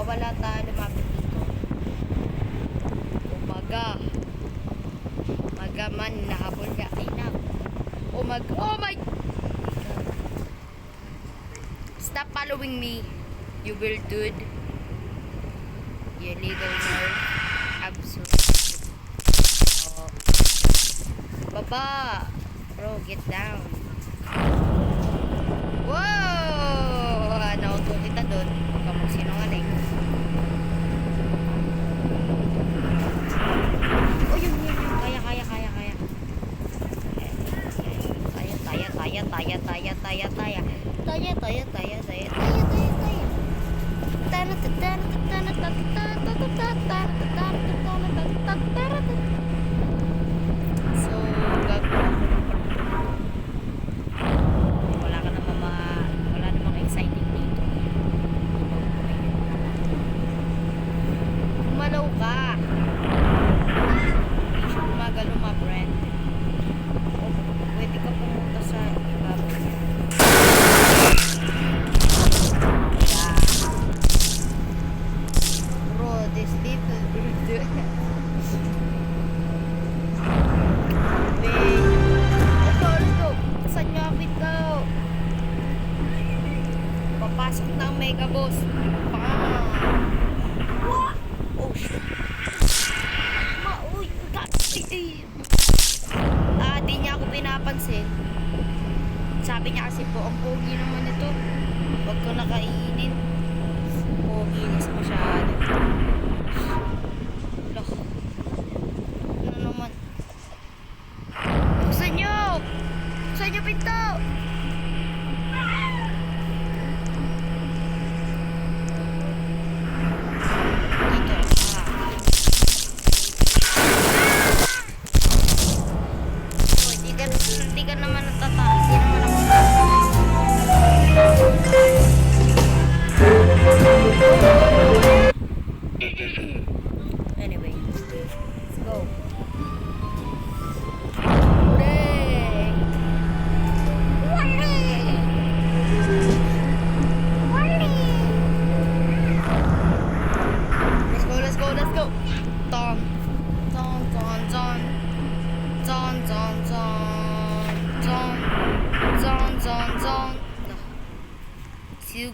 wala tayo lumapit dito. Umaga. Magaman, nahabol ka. Ay na. Oh my God. Stop following me, you weird dude. You little nerd. Absolutely. Oh. Baba. Bro, get down. Wow! Nauto kita doon. Huwag ka magsinungaling. Oh, yun. Kaya. So, wala namang exciting dito. Umalaw ka. Hindi siya gumagalo, my friend. O, pwede ka pumunta sa ibabaw niya. Yeah. Bro, this little bird. Let's go. Saan niyo akit ko? Papasok na ang mega boss. Oh shit. Uy, di niya ako pinapansin. Sabi niya kasi po, ang pogi naman ito. Huwag ko nakainin. Pogi nas masyado. Loh. Ano naman? Buksan niyo! Buksan niyo pinto! Hindi ka naman natataas. Hindi naman ako anyway, let's go. Hooray! Let's go. Tom.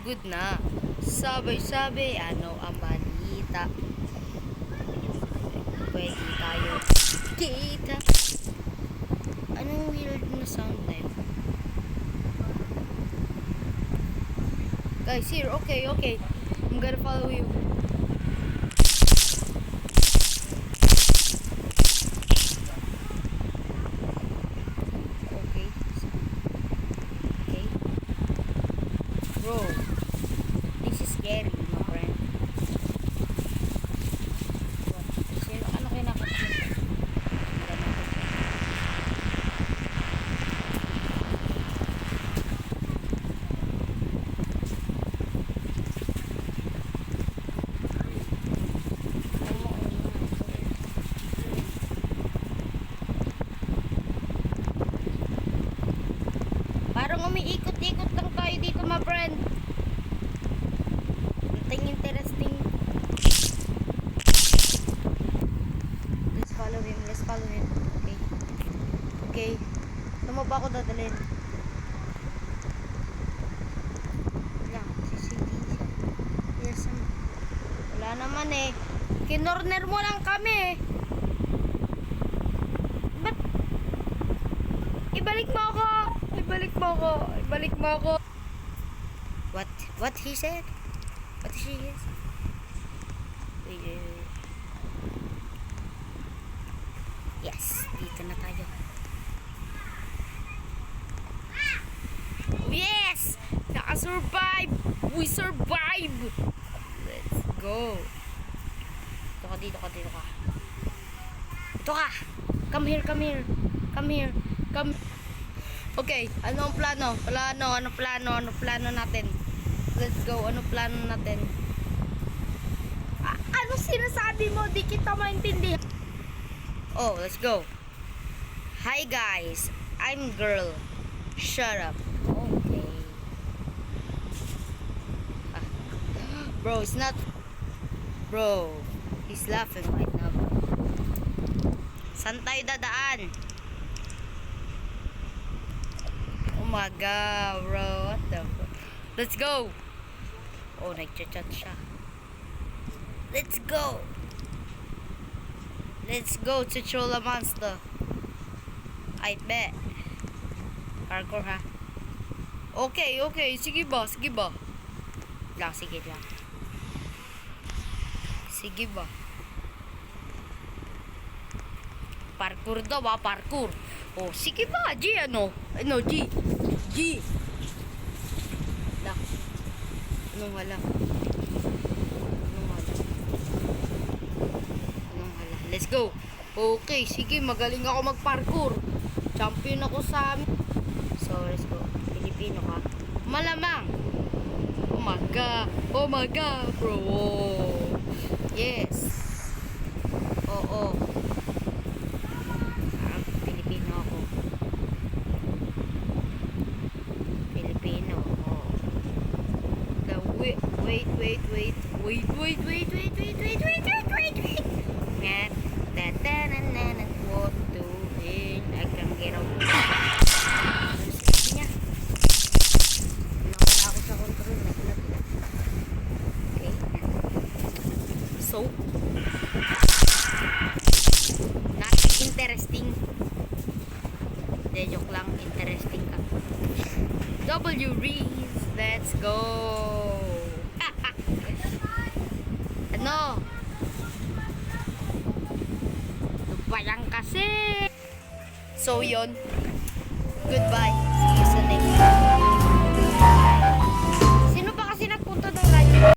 Good na. Sabay-sabay, ano ang balita? Pwede tayo kita. Anong weird na sound na yun? Guys, here, okay. I'm gonna follow you. Bro, this is scary, my friend. Ano kinakatawa? Parang umiikot-ikot lang tayo dito, my friend. Nothing interesting. Let's follow him. Okay. Ito mo ba ako dadalhin? Lang, sisindi. Yes, wala naman eh. Kinorner mo lang kami eh. Ba't? Ibalik mo ako. What he said? What she is? Yes, dito na tayo. Yes! Naka-survive! We survive! Let's go. Dito ka. Ito ka! Come here. Okay, ano ang plano? Ano plano natin? Let's go, ano plano natin? Ano sinasabi mo? Di kita maintindihan. Oh, let's go. Hi guys, I'm girl. Shut up. Okay. Bro, it's not Bro, he's laughing right now. Saan tayo dadaan? Oh my god, bro. What the fuck? Let's go! Oh, nagchat-chat siya. Let's go! Let's go to Chola Monster. I bet. Parkour ha. Okay, okay. Sige ba? Sige ba? Sige lang. Sige ba? Parkour daw ba? Parkour. Oh, sige ba? G ano? Ano, G? G. Wala. Anong wala? Anong wala? Anong wala? Let's go. Okay, sige. Magaling ako mag-parkour. Champion ako sa amin. So, let's go. Pilipino ka. Malamang. Oh my god. Oh my god, bro. Yes. Oo. Pilipino ako. Pilipino. Oh. The wait. Nga. Tatananan. What doing? I can get out. Niya. Wala ako sa control. Okay. So, nothing interesting. De, joke lang. Interesting ka. W Reese. Let's go. Ano? Bayang kasi. So, yun. Goodbye. See you sa next time.